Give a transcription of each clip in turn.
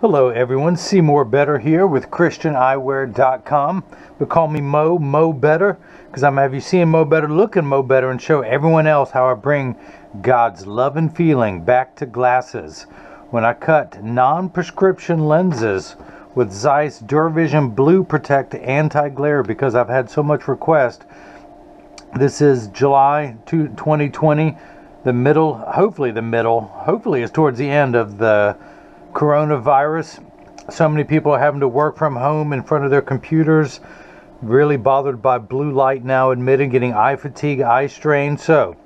Hello everyone, Seymour Better here with ChristianEyewear.com. But call me Mo Better, because I'm have you seen Mo Better looking Mo Better and show everyone else how I bring God's love and feeling back to glasses. When I cut non-prescription lenses with Zeiss DuraVision Blue Protect Anti-Glare, because I've had so much request. This is July 2020, hopefully is towards the end of the coronavirus. So many people are having to work from home in front of their computers, really bothered by blue light now, admitting getting eye fatigue, eye strain. So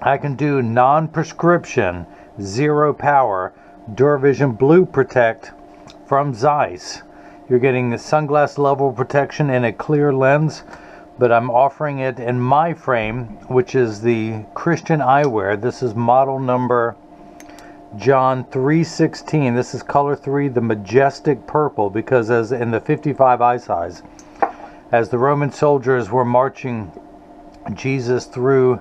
I can do non-prescription, zero power DuraVision Blue Protect from Zeiss. You're getting the sunglass level protection in a clear lens, but I'm offering it in my frame, which is the Christian Eyewear. This is model number John 3:16. This is color 3, the majestic purple, because as in the 55 eye size, as the Roman soldiers were marching Jesus through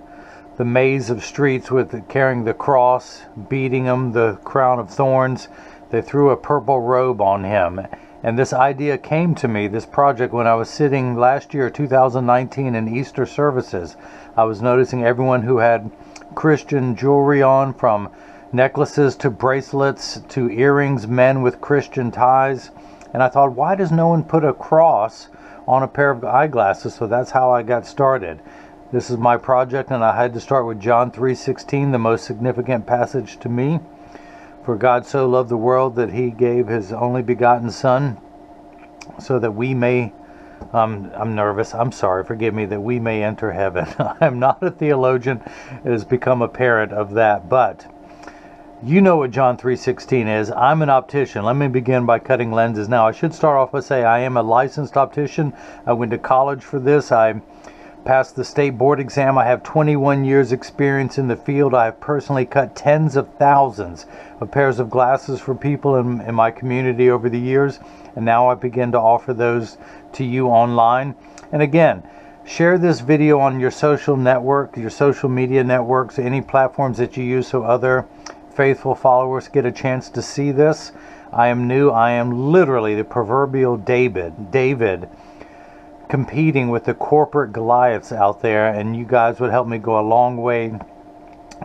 the maze of streets with carrying the cross, beating him, the crown of thorns, they threw a purple robe on him. And this idea came to me, this project, when I was sitting last year, 2019, in Easter services. I was noticing everyone who had Christian jewelry on, from necklaces to bracelets to earrings, men with Christian ties. And I thought, why does no one put a cross on a pair of eyeglasses? So that's how I got started. This is my project, and I had to start with John 3:16, the most significant passage to me. For God so loved the world that he gave his only begotten Son, so that we may, I'm nervous, I'm sorry, forgive me, that we may enter heaven. I'm not a theologian. It has become apparent of that, but you know what John 3:16 is. I'm an optician. Let me begin by cutting lenses. Now, I should start off by saying I am a licensed optician. I went to college for this. I passed the state board exam. I have 21 years experience in the field. I have personally cut tens of thousands of pairs of glasses for people in my community over the years. And now I begin to offer those to you online. And again, share this video on your social network, your social media networks, any platforms that you use, so other faithful followers get a chance to see this. I am new. I am literally the proverbial David competing with the corporate Goliaths out there, and you guys would help me go a long way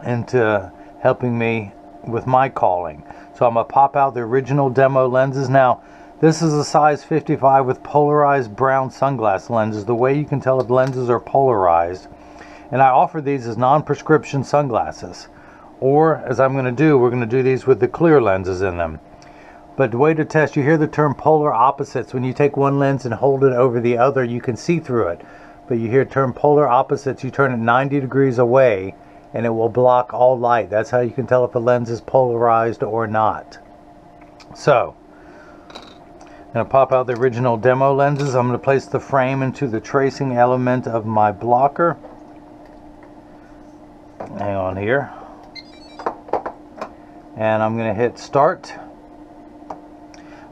into helping me with my calling. So I'm going to pop out the original demo lenses. Now, this is a size 55 with polarized brown sunglass lenses. The way you can tell if lenses are polarized, and I offer these as non-prescription sunglasses. Or, as I'm going to do, we're going to do these with the clear lenses in them. But the way to test, you hear the term polar opposites. When you take one lens and hold it over the other, you can see through it. But you hear the term polar opposites. You turn it 90 degrees away, and it will block all light. That's how you can tell if a lens is polarized or not. So, I'm going to pop out the original demo lenses. I'm going to place the frame into the tracing element of my blocker. Hang on here. And I'm going to hit start.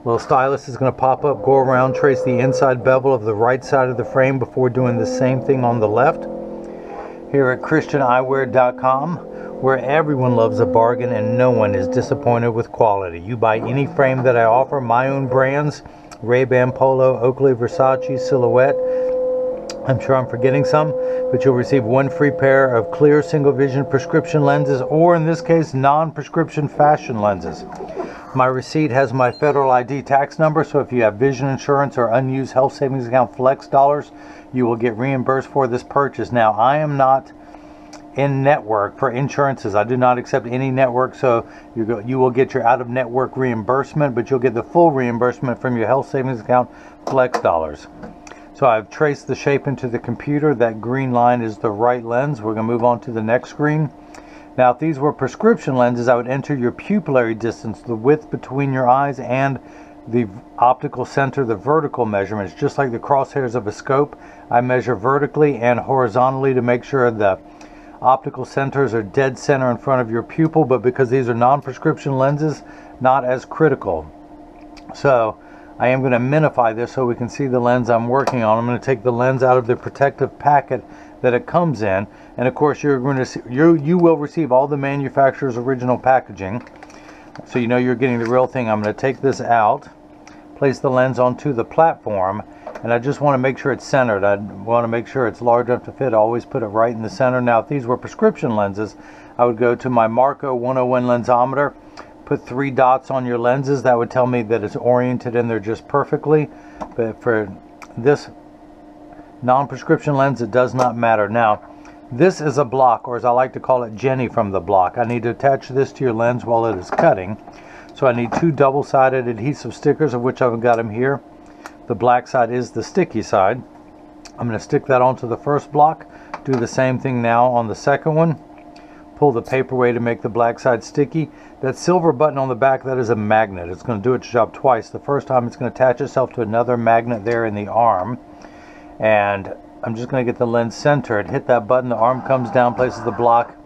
Little stylus is going to pop up, go around, trace the inside bevel of the right side of the frame before doing the same thing on the left. Here at ChristianEyewear.com, where everyone loves a bargain and no one is disappointed with quality. You buy any frame that I offer, my own brands, Ray-Ban Polo, Oakley, Versace, Silhouette. I'm sure I'm forgetting some, but you'll receive one free pair of clear single vision prescription lenses, or in this case, non-prescription fashion lenses. My receipt has my federal ID tax number, so if you have vision insurance or unused health savings account flex dollars, you will get reimbursed for this purchase. Now, I am not in network for insurances. I do not accept any network, so you will get your out-of-network reimbursement, but you'll get the full reimbursement from your health savings account flex dollars. So I've traced the shape into the computer. That green line is the right lens. We're going to move on to the next screen. Now, if these were prescription lenses, I would enter your pupillary distance, the width between your eyes, and the optical center, the vertical measurements. Just like the crosshairs of a scope, I measure vertically and horizontally to make sure the optical centers are dead center in front of your pupil, but because these are non-prescription lenses, not as critical. So I am going to minify this so we can see the lens I'm working on. I'm going to take the lens out of the protective packet that it comes in, and of course you will receive all the manufacturer's original packaging. so you know you're getting the real thing, I'm going to take this out, place the lens onto the platform, and I just want to make sure it's centered. I want to make sure it's large enough to fit. I always put it right in the center. Now, if these were prescription lenses, I would go to my Marco 101 lensometer, put 3 dots on your lenses. That would tell me that it's oriented in there just perfectly. But for this non-prescription lens, it does not matter. Now, this is a block, or as I like to call it, Jenny from the block. I need to attach this to your lens while it is cutting. So I need 2 double-sided adhesive stickers, of which I've got them here. The black side is the sticky side. I'm going to stick that onto the first block. Do the same thing now on the second one. Pull the paper away to make the black side sticky. That silver button on the back, that is a magnet. It's going to do its job twice. The first time it's going to attach itself to another magnet there in the arm. And I'm just going to get the lens centered. Hit that button, the arm comes down, places the block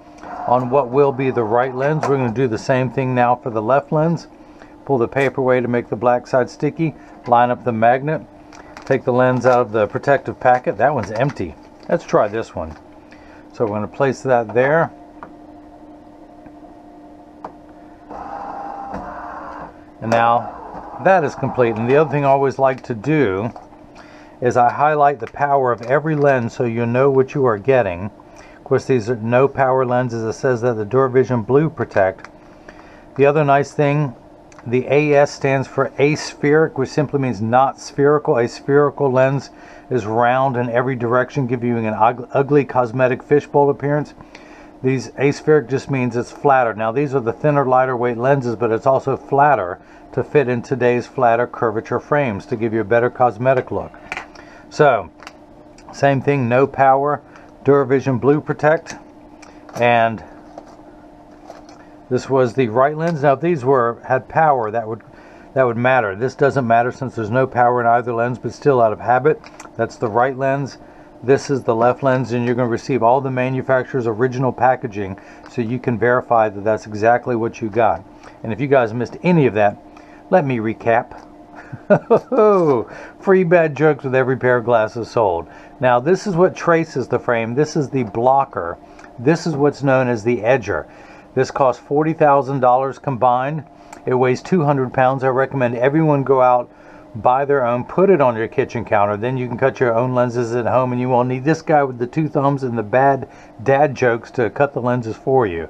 on what will be the right lens. We're going to do the same thing now for the left lens. Pull the paper away to make the black side sticky. Line up the magnet. Take the lens out of the protective packet. That one's empty. Let's try this one. So we're going to place that there. And now that is complete. And the other thing I always like to do is I highlight the power of every lens so you know what you are getting. Of course, these are no power lenses. It says that the DuraVision Blue Protect. The other nice thing, the AS stands for aspheric, which simply means not spherical. A spherical lens is round in every direction, giving you an ugly cosmetic fishbowl appearance. These aspheric just means it's flatter. Now, these are the thinner, lighter weight lenses, but it's also flatter to fit in today's flatter curvature frames to give you a better cosmetic look. So, same thing, no power, DuraVision Blue Protect, and this was the right lens. Now, if these had power, that would matter. This doesn't matter since there's no power in either lens, but still out of habit. That's the right lens. This is the left lens, and you're going to receive all the manufacturer's original packaging so you can verify that that's exactly what you got. And if you guys missed any of that, let me recap. Free bad jokes with every pair of glasses sold. Now, this is what traces the frame. This is the blocker. This is what's known as the edger. This costs $40,000 combined. It weighs 200 pounds. I recommend everyone go out, buy their own, put it on your kitchen counter. Then you can cut your own lenses at home, and you won't need this guy with the 2 thumbs and the bad dad jokes to cut the lenses for you.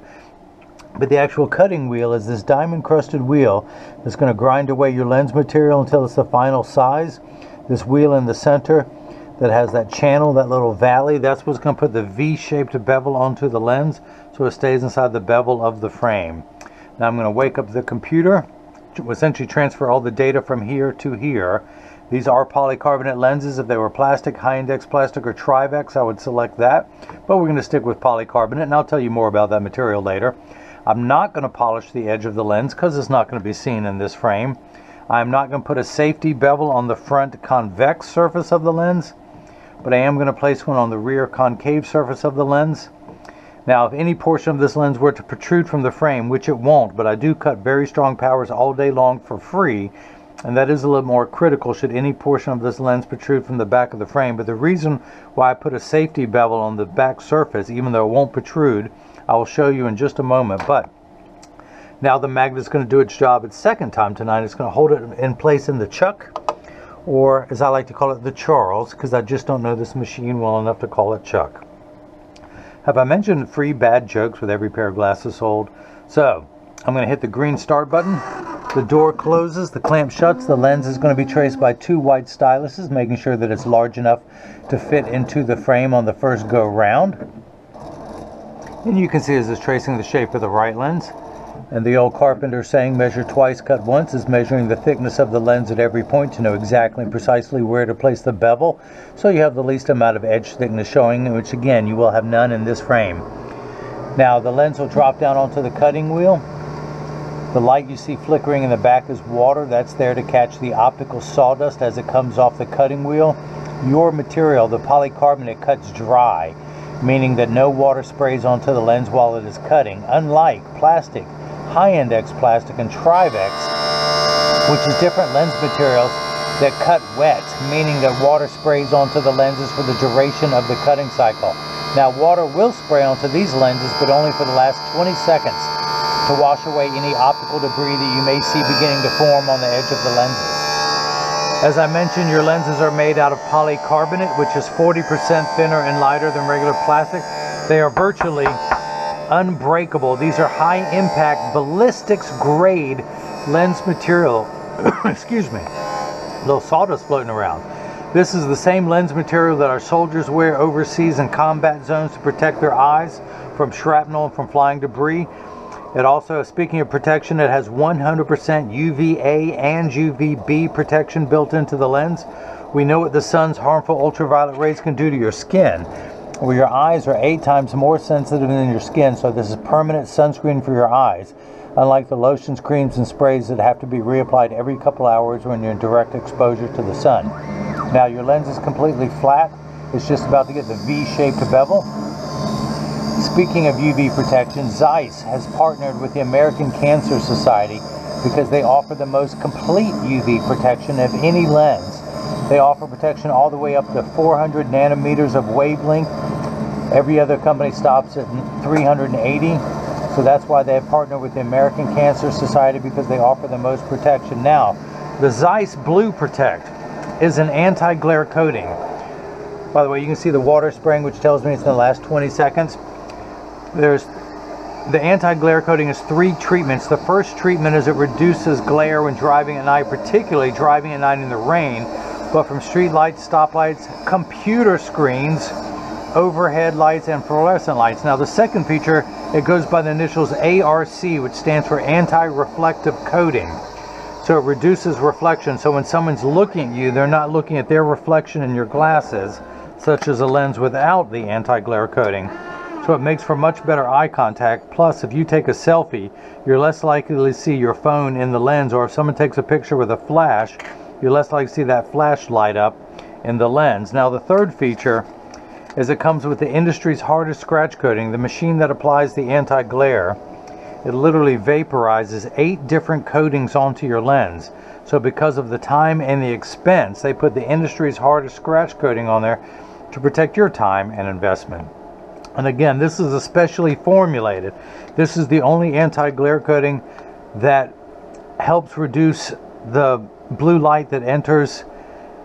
But the actual cutting wheel is this diamond-crusted wheel that's going to grind away your lens material until it's the final size. This wheel in the center that has that channel, that little valley, that's what's going to put the V-shaped bevel onto the lens so it stays inside the bevel of the frame. Now I'm going to wake up the computer, to essentially transfer all the data from here to here. These are polycarbonate lenses. If they were plastic, high-index plastic, or Trivex, I would select that. But we're going to stick with polycarbonate, and I'll tell you more about that material later. I'm not going to polish the edge of the lens because it's not going to be seen in this frame. I'm not going to put a safety bevel on the front convex surface of the lens, but I am going to place one on the rear concave surface of the lens. Now, if any portion of this lens were to protrude from the frame, which it won't, but I do cut very strong powers all day long for free, and that is a little more critical should any portion of this lens protrude from the back of the frame. But the reason why I put a safety bevel on the back surface, even though it won't protrude, I will show you in just a moment. But now the magnet is going to do its job its second time tonight. It's going to hold it in place in the chuck, or as I like to call it, the Charles, because I just don't know this machine well enough to call it chuck. Have I mentioned free bad jokes with every pair of glasses sold? So I'm going to hit the green start button. The door closes, the clamp shuts. The lens is going to be traced by 2 white styluses, making sure that it's large enough to fit into the frame on the first go round. And you can see this is tracing the shape of the right lens. And the old carpenter saying, measure twice, cut once, is measuring the thickness of the lens at every point to know exactly and precisely where to place the bevel, so you have the least amount of edge thickness showing, which again, you will have none in this frame. Now, the lens will drop down onto the cutting wheel. The light you see flickering in the back is water. That's there to catch the optical sawdust as it comes off the cutting wheel. Your material, the polycarbonate, cuts dry, meaning that no water sprays onto the lens while it is cutting, unlike plastic, high-index plastic, and Trivex, which is different lens materials that cut wet, meaning that water sprays onto the lenses for the duration of the cutting cycle. Now, water will spray onto these lenses, but only for the last 20 seconds. to wash away any optical debris that you may see beginning to form on the edge of the lenses. As I mentioned, your lenses are made out of polycarbonate, which is 40% thinner and lighter than regular plastic. They are virtually unbreakable. These are high-impact ballistics grade lens material. Excuse me. A little sawdust floating around. This is the same lens material that our soldiers wear overseas in combat zones to protect their eyes from shrapnel and from flying debris. It also, speaking of protection, it has 100% UVA and UVB protection built into the lens. We know what the sun's harmful ultraviolet rays can do to your skin. Well, your eyes are 8 times more sensitive than your skin, so this is permanent sunscreen for your eyes, unlike the lotions, creams, and sprays that have to be reapplied every couple hours when you're in direct exposure to the sun. Now, your lens is completely flat. It's just about to get the V-shaped bevel. Speaking of UV protection, Zeiss has partnered with the American Cancer Society because they offer the most complete UV protection of any lens. They offer protection all the way up to 400 nanometers of wavelength. Every other company stops at 380. So that's why they have partnered with the American Cancer Society, because they offer the most protection. Now, the Zeiss Blue Protect is an anti-glare coating. By the way, you can see the water spraying, which tells me it's going to last 20 seconds. The anti-glare coating is 3 treatments. The first treatment is it reduces glare when driving at night, particularly driving at night in the rain, but from street lights, stoplights, computer screens, overhead lights, and fluorescent lights. Now, the second feature, it goes by the initials ARC, which stands for anti-reflective coating. So it reduces reflection. So when someone's looking at you, they're not looking at their reflection in your glasses, such as a lens without the anti-glare coating. So it makes for much better eye contact. Plus, if you take a selfie, you're less likely to see your phone in the lens, or if someone takes a picture with a flash, you're less likely to see that flash light up in the lens. Now, the third feature is it comes with the industry's hardest scratch coating, the machine that applies the anti-glare. It literally vaporizes 8 different coatings onto your lens. So because of the time and the expense, they put the industry's hardest scratch coating on there to protect your time and investment. And again, this is especially formulated. This is the only anti-glare coating that helps reduce the blue light that enters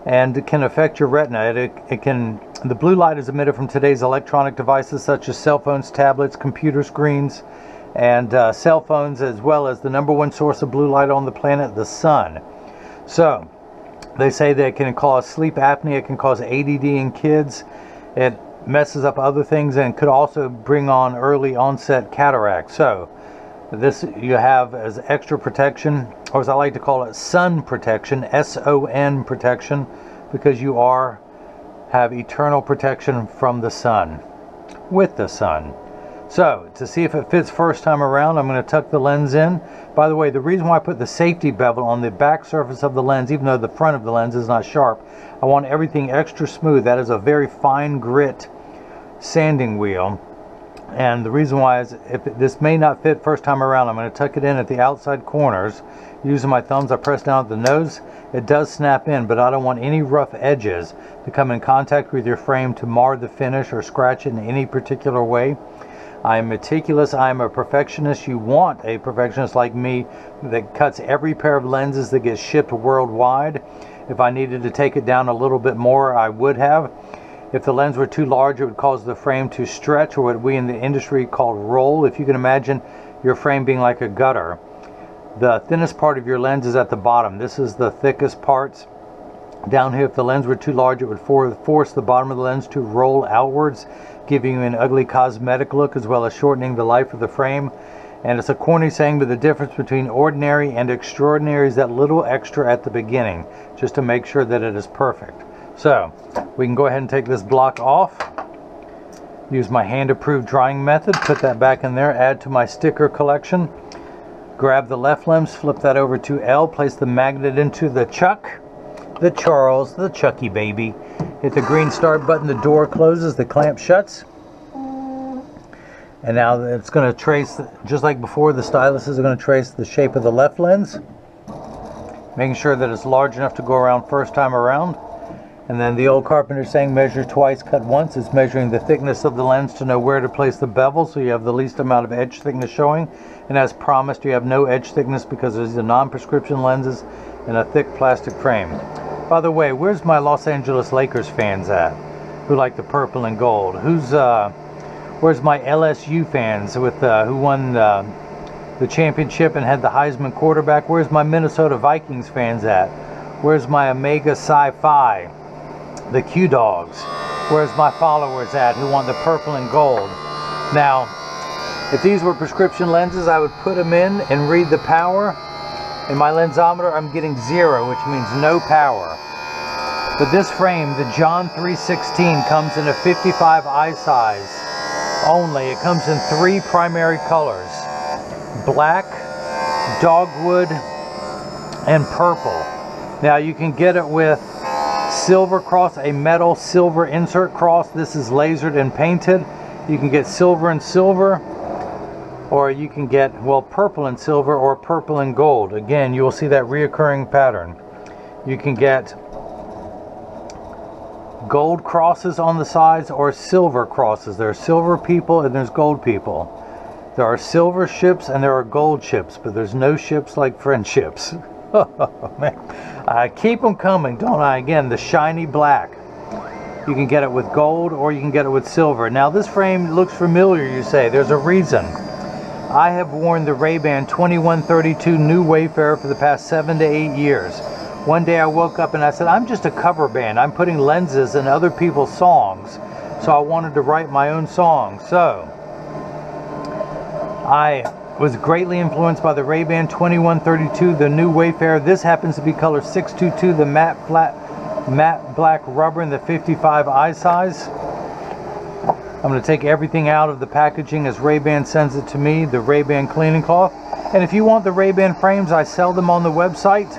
and can affect your retina. The blue light is emitted from today's electronic devices such as cell phones, tablets, computer screens, and cell phones, as well as the #1 source of blue light on the planet, the sun. So they say that it can cause sleep apnea, it can cause ADD in kids, it messes up other things, and could also bring on early onset cataract. So this you have as extra protection, or as I like to call it, sun protection, SON protection, because you have eternal protection from the sun, with the sun. So to see if it fits first time around, I'm going to tuck the lens in. By the way, the reason why I put the safety bevel on the back surface of the lens, even though the front of the lens is not sharp, I want everything extra smooth. That is a very fine grit sanding wheel. And the reason why is, if this may not fit first time around, I'm going to tuck it in at the outside corners. Using my thumbs, I press down at the nose. It does snap in, but I don't want any rough edges to come in contact with your frame to mar the finish or scratch it in any particular way. I am meticulous. I am a perfectionist. You want a perfectionist like me that cuts every pair of lenses that gets shipped worldwide. If I needed to take it down a little bit more, I would have. If the lens were too large, it would cause the frame to stretch, or what we in the industry call roll. If you can imagine your frame being like a gutter, the thinnest part of your lens is at the bottom. This is the thickest parts. Down here, if the lens were too large, it would force the bottom of the lens to roll outwards, giving you an ugly cosmetic look, as well as shortening the life of the frame. And it's a corny saying, but the difference between ordinary and extraordinary is that little extra at the beginning, just to make sure that it is perfect. So we can go ahead and take this block off, use my hand-approved drying method, put that back in there, add to my sticker collection, grab the left lens, flip that over to L, place the magnet into the Chuck, the Charles, the Chucky baby, hit the green start button, the door closes, the clamp shuts, and now it's going to trace, just like before, the stylus is going to trace the shape of the left lens, making sure that it's large enough to go around first time around. And then the old carpenter saying measure twice, cut once. It's measuring the thickness of the lens to know where to place the bevel so you have the least amount of edge thickness showing. And as promised, you have no edge thickness because these are non-prescription lenses and a thick plastic frame. By the way, where's my Los Angeles Lakers fans at who like the purple and gold? Where's my LSU fans with who won the championship and had the Heisman quarterback? Where's my Minnesota Vikings fans at? Where's my Omega Sci-Fi, the Q Dogs? Where's my followers at who want the purple and gold? Now, if these were prescription lenses, I would put them in and read the power. In my lensometer, I'm getting 0, which means no power. But this frame, the John 316, comes in a 55 eye size only. It comes in 3 primary colors: black, dogwood, and purple. Now you can get it with silver cross, a metal silver insert cross. This is lasered and painted. You can get silver and silver, or you can get, well, purple and silver or purple and gold. Again, you will see that reoccurring pattern. You can get gold crosses on the sides or silver crosses. There are silver people and there's gold people. There are silver ships and there are gold ships, but there's no ships like friendships. Oh, man. I keep them coming, don't I? Again, the shiny black. You can get it with gold or you can get it with silver. Now, this frame looks familiar, you say. There's a reason. I have worn the Ray-Ban 2132 New Wayfarer for the past 7 to 8 years. One day I woke up and I said, I'm just a cover band. I'm putting lenses in other people's songs. So I wanted to write my own song. So I was greatly influenced by the Ray-Ban 2132, the New Wayfarer. This happens to be color 622, the matte black rubber in the 55 eye size. I'm going to take everything out of the packaging as Ray-Ban sends it to me, the Ray-Ban cleaning cloth. And if you want the Ray-Ban frames, I sell them on the website.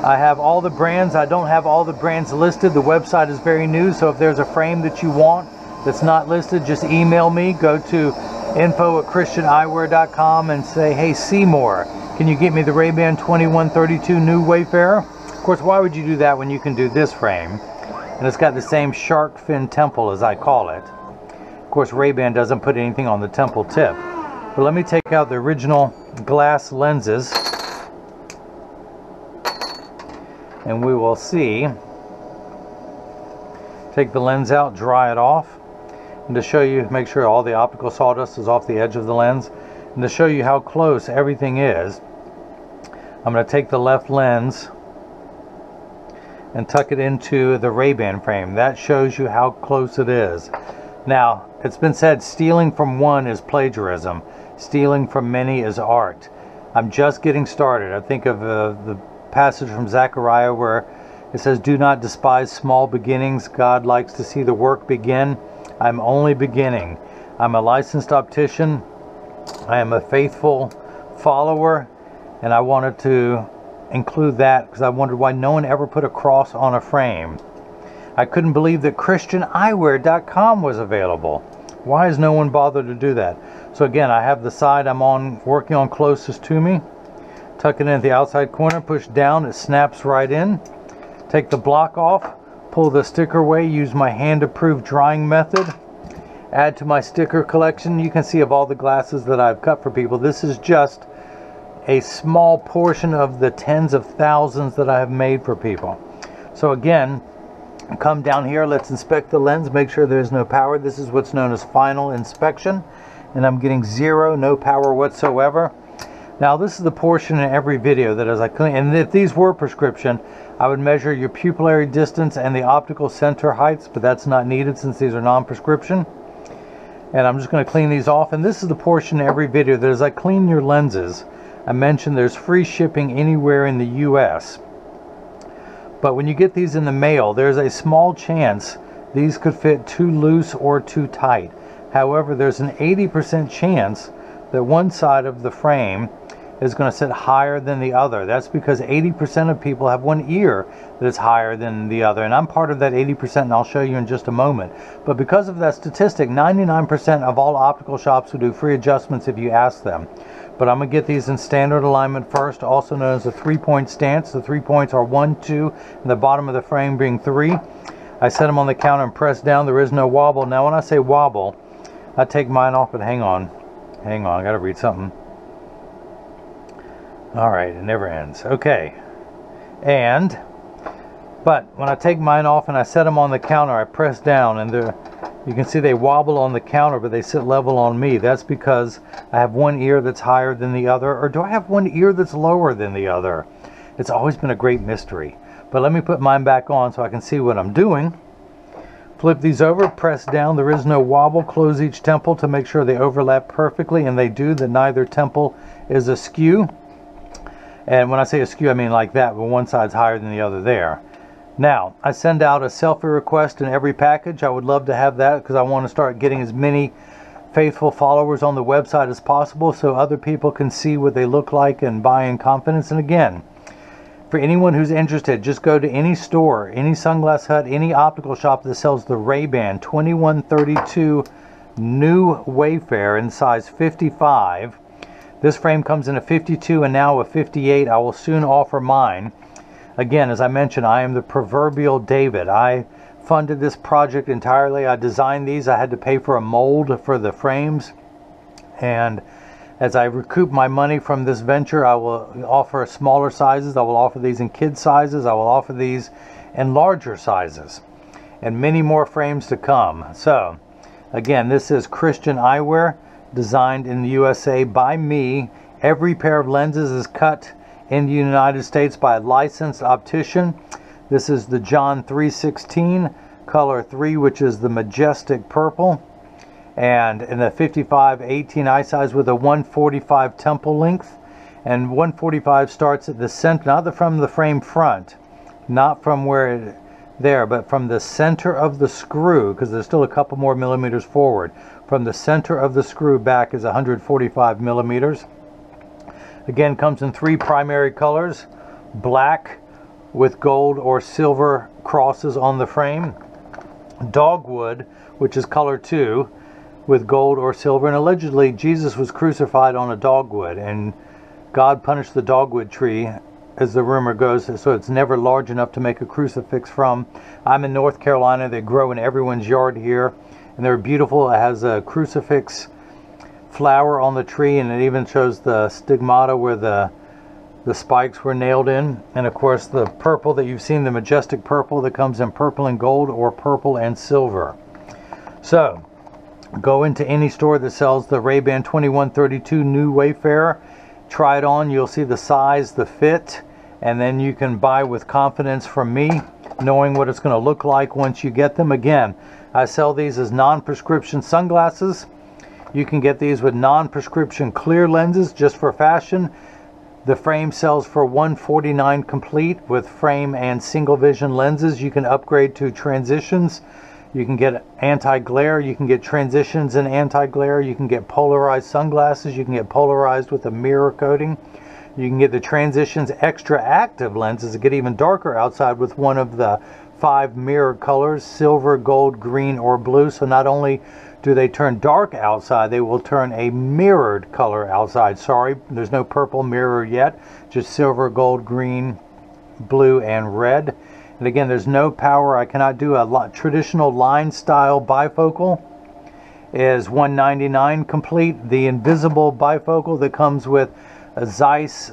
I have all the brands. I don't have all the brands listed. The website is very new, so if there's a frame that you want that's not listed, just email me. Go to info@christianeyewear.com and say, hey Seymour, can you get me the Ray-Ban 2132 New Wayfarer? Of course, why would you do that when you can do this frame? And it's got the same shark fin temple, as I call it. Of course, Ray-Ban doesn't put anything on the temple tip. But let me take out the original glass lenses and we will see. Take the lens out, dry it off. And to show you, make sure all the optical sawdust is off the edge of the lens. And to show you how close everything is, I'm going to take the left lens and tuck it into the Ray-Ban frame. That shows you how close it is. Now, it's been said stealing from one is plagiarism. Stealing from many is art. I'm just getting started. I think of the passage from Zechariah where it says, do not despise small beginnings. God likes to see the work begin. I'm only beginning. I'm a licensed optician. I am a faithful follower, and I wanted to include that because I wondered why no one ever put a cross on a frame. I couldn't believe that ChristianEyewear.com was available. Why has no one bothered to do that? So again, I have the side I'm working on closest to me. Tuck it in at the outside corner, push down, it snaps right in. Take the block off, pull the sticker away, use my hand-approved drying method. Add to my sticker collection. You can see of all the glasses that I've cut for people, this is just a small portion of the tens of thousands that I have made for people. So again, come down here, let's inspect the lens, make sure there's no power. This is what's known as final inspection, and I'm getting 0, no power whatsoever. Now this is the portion in every video that as I clean, and if these were prescription, I would measure your pupillary distance and the optical center heights, but that's not needed since these are non-prescription. And I'm just going to clean these off, and this is the portion in every video that as I clean your lenses, I mentioned there's free shipping anywhere in the US. But when you get these in the mail, there's a small chance these could fit too loose or too tight. However, there's an 80% chance that one side of the frame is going to sit higher than the other. That's because 80% of people have one ear that is higher than the other. And I'm part of that 80%, and I'll show you in just a moment. But because of that statistic, 99% of all optical shops will do free adjustments if you ask them. But I'm going to get these in standard alignment first, also known as a 3-point stance. The 3 points are 1, 2, and the bottom of the frame being 3. I set them on the counter and press down. There is no wobble. Now when I say wobble, I take mine off, but hang on, I gotta read something. Alright, it never ends. Okay. But when I take mine off and I set them on the counter, I press down, and you can see they wobble on the counter, but they sit level on me. That's because I have one ear that's higher than the other, or do I have one ear that's lower than the other? It's always been a great mystery. But let me put mine back on so I can see what I'm doing. Flip these over, press down, there is no wobble. Close each temple to make sure they overlap perfectly, and they do, that neither temple is askew. And when I say askew, I mean like that, but one side's higher than the other there. Now, I send out a selfie request in every package. I would love to have that because I want to start getting as many faithful followers on the website as possible so other people can see what they look like and buy in confidence. And again, for anyone who's interested, just go to any store, any Sunglass Hut, any optical shop that sells the Ray-Ban 2132 new Wayfarer in size 55. This frame comes in a 52 and now a 58. I will soon offer mine. Again, as I mentioned, I am the proverbial David. I funded this project entirely. I designed these. I had to pay for a mold for the frames. And as I recoup my money from this venture, I will offer smaller sizes. I will offer these in kid sizes. I will offer these in larger sizes. And many more frames to come. So, again, this is Christian Eyewear, designed in the USA by me. Every pair of lenses is cut in the United States by a licensed optician. This is the John 316 color 3, which is the majestic purple, and in the 55-18 eye size with a 145 temple length. And 145 starts at the center, not from the frame front, not from where there, but from the center of the screw, because there's still a couple more millimeters forward. From the center of the screw back is 145 millimeters. Again, comes in 3 primary colors: black with gold or silver crosses on the frame, dogwood, which is color 2, with gold or silver. And allegedly Jesus was crucified on a dogwood, and God punished the dogwood tree, as the rumor goes, so it's never large enough to make a crucifix from. I'm in North Carolina. They grow in everyone's yard here, and they're beautiful. It has a crucifix flower on the tree, and it even shows the stigmata where the spikes were nailed in. And of course the purple that you've seen, the majestic purple that comes in purple and gold or purple and silver. So go into any store that sells the Ray-Ban 2132 new Wayfarer, try it on, you'll see the size, the fit, and then you can buy with confidence from me, knowing what it's going to look like once you get them. Again, I sell these as non-prescription sunglasses. You can get these with non-prescription clear lenses just for fashion. The frame sells for $149 complete with frame and single vision lenses. You can upgrade to transitions. You can get anti-glare. You can get transitions and anti-glare. You can get polarized sunglasses. You can get polarized with a mirror coating. You can get the transitions extra active lenses that get even darker outside with one of the 5 mirror colors: silver, gold, green, or blue. So not only do they turn dark outside, they will turn a mirrored color outside. Sorry, there's no purple mirror yet, just silver, gold, green, blue, and red. And again, there's no power. I cannot do a traditional line style bifocal. Is $199 complete. The invisible bifocal that comes with a Zeiss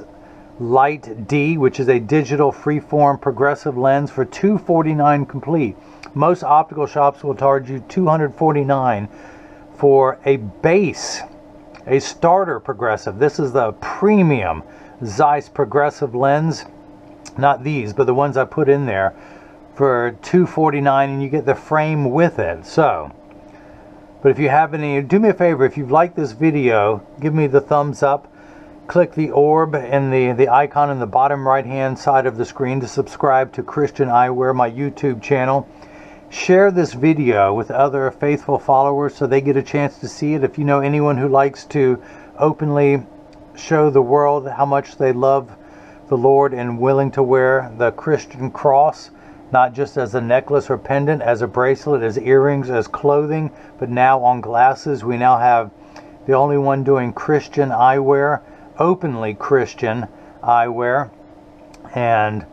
Light D, which is a digital freeform progressive lens, for $249 complete. Most optical shops will charge you $249 for a base, a starter progressive. This is the premium Zeiss progressive lens, not these, but the ones I put in there, for $249, and you get the frame with it. So, but if you have any, do me a favor, if you've liked this video, give me the thumbs up. Click the orb and the icon in the bottom right hand side of the screen to subscribe to Christian Eyewear, my YouTube channel. Share this video with other faithful followers so they get a chance to see it. If you know anyone who likes to openly show the world how much they love the Lord and willing to wear the Christian cross, not just as a necklace or pendant, as a bracelet, as earrings, as clothing, but now on glasses. We now have the only one doing Christian eyewear, openly Christian eyewear. And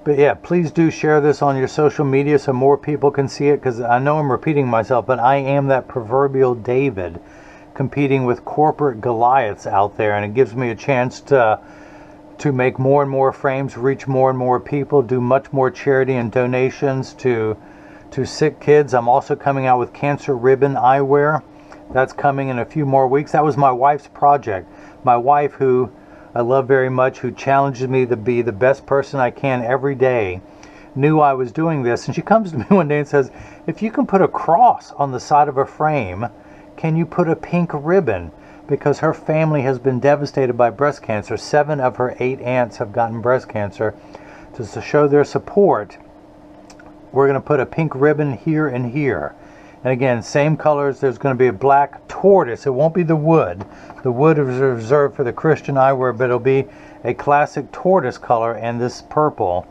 But yeah, please do share this on your social media so more people can see it, because I know I'm repeating myself, but I am that proverbial David competing with corporate Goliaths out there, and it gives me a chance to make more and more frames, reach more and more people, do much more charity and donations to sick kids. I'm also coming out with cancer ribbon eyewear. That's coming in a few more weeks. That was my wife's project. My wife, who I love very much, who challenges me to be the best person I can every day, knew I was doing this. And she comes to me one day and says, if you can put a cross on the side of a frame, can you put a pink ribbon? Because her family has been devastated by breast cancer. 7 of her 8 aunts have gotten breast cancer. Just to show their support, we're going to put a pink ribbon here and here. And again, same colors. There's going to be a black tortoise. It won't be the wood. The wood is reserved for the Christian eyewear, but it'll be a classic tortoise color and this purple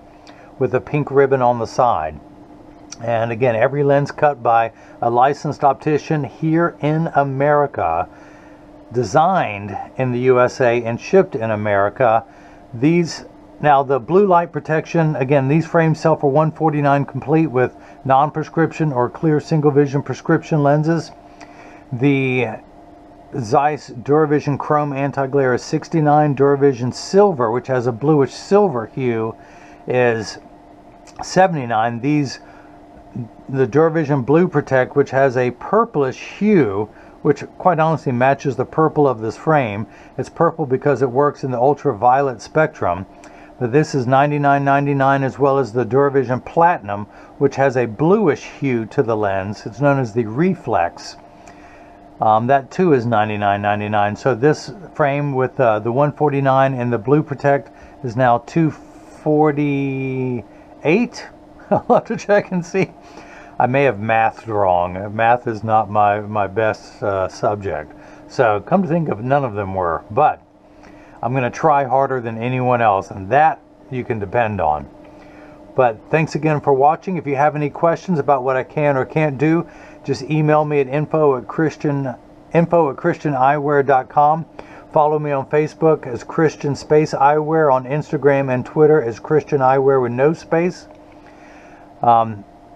with a pink ribbon on the side. And again, every lens cut by a licensed optician here in America, designed in the USA and shipped in America. Now the blue light protection, again, these frames sell for $149 complete with non-prescription or clear single vision prescription lenses. The Zeiss DuraVision Chrome Anti-Glare is $69. DuraVision Silver, which has a bluish silver hue, is $79. The DuraVision Blue Protect, which has a purplish hue, which quite honestly matches the purple of this frame. It's purple because it works in the ultraviolet spectrum. But this is $99.99, as well as the DuraVision Platinum, which has a bluish hue to the lens. It's known as the Reflex. That too is $99.99. So this frame with the $149 and the Blue Protect is now $248. I'll have to check and see. I may have mathed wrong. Math is not my best subject. So come to think of it, none of them were. But I'm going to try harder than anyone else, and that you can depend on. But thanks again for watching. If you have any questions about what I can or can't do, just email me at info@christianeyewear.com. Follow me on Facebook as Christian Space Eyewear, on Instagram and Twitter as Christian Eyewear with no space.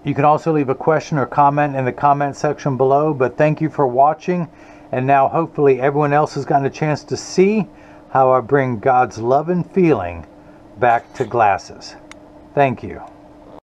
You can also leave a question or comment in the comment section below. But thank you for watching, and now hopefully everyone else has gotten a chance to see how I bring God's love and feeling back to glasses. Thank you.